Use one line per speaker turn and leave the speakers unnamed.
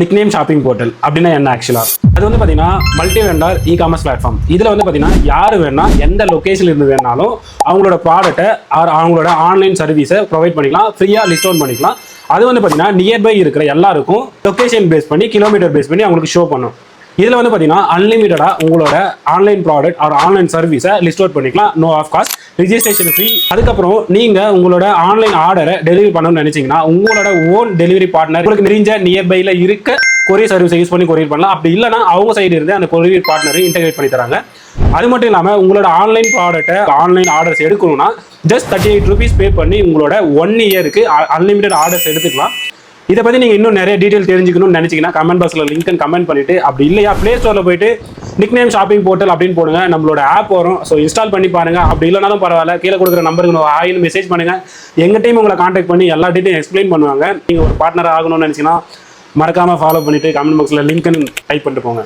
Nickname shopping portal அப்படின்னா என்ன ஆக்சுவலாக? அது வந்து பார்த்தீங்கன்னா multi vendor e commerce platform. இதில் வந்து பார்த்தீங்கன்னா யார் வேணா எந்த லொக்கேஷன்ல இருந்து வேணாலும் அவங்களோட ப்ராடக்ட்டை அவங்களோட ஆன்லைன் சர்வீஸை ப்ரொவைட் பண்ணிக்கலாம், ஃப்ரீயாக லிஸ்ட் அவுட் பண்ணிக்கலாம். அது வந்து பார்த்தீங்கன்னா நியர்பை இருக்கிற எல்லாருக்கும் லொக்கேஷன் பேஸ் பண்ணி கிலோமீட்டர் பேஸ் பண்ணி அவங்களுக்கு ஷோ பண்ணும். இதில் வந்து பார்த்தீங்கன்னா அன்லிமிட்டடாக உங்களோட ஆன்லைன் ப்ராடக்ட் ஆர் ஆன்லைன் சர்வீஸை லிஸ்ட் அவுட் பண்ணிக்கலாம், no of cost, registration free. அதுக்கப்புறம் நீங்கள் உங்களோட ஆன்லைன் ஆர்டரை டெலிவரி பண்ணணும்னு நினச்சிங்கன்னா உங்களோட ஓன் டெலிவரி பார்ட்னர் உங்களுக்கு நெறிஞ்ச நியர்பையில் இருக்க கொரியர் சர்வீஸை யூஸ் பண்ணி கொரியர் பண்ணலாம். அப்படி இல்லைனா அவங்க சைடு இருந்து அந்த கொரியர் பார்ட்னரை இன்டெகிரேட் பண்ணி தராங்க. அது மட்டும் இல்லாமல் உங்களோட ஆன்லைன் ப்ராடக்ட்டை ஆன்லைன் ஆர்டர்ஸ் எடுக்கணும்னா ஜஸ்ட் 38 ரூபீஸ் பே பண்ணி உங்களோட 1 இயருக்கு அன்லிமிட்டட் ஆர்டர்ஸ் எடுத்துக்கலாம். இதை பற்றி நீங்கள் இன்னும் நிறைய டீட்டெயில் தெரிஞ்சுக்கணும்னு நினச்சிங்கன்னா கமெண்ட் பாக்ஸில் லிங்க் கமெண்ட் பண்ணிவிட்டு, அப்படி இல்லையா ப்ளே ஸ்டோரில் போயிட்டு நிக்நேம் ஷாப்பிங் போர்ட்டல் அப்படின்னு போடுங்க, நம்மளோட ஆப் வரும். ஸோ இன்ஸ்டால் பண்ணி பாருங்கள். அப்படி இல்லைனாலும் பரவாயில்ல, கீழே கொடுக்குற நம்பருக்கு ஆயின்னு மெசேஜ் பண்ணுங்கள். எங்கள் டீம் உங்களை கான்டாக்ட் பண்ணி எல்லா டீட்டெயிலும் எக்ஸ்பிளைன் பண்ணுவாங்க. நீங்கள் ஒரு பார்ட்னர் ஆகணும்னு நினச்சிங்கன்னா மறக்காமல் ஃபாலோ பண்ணிவிட்டு கமெண்ட் பாக்ஸில் லிங்க்னு டைப் பண்ணிட்டு போங்க.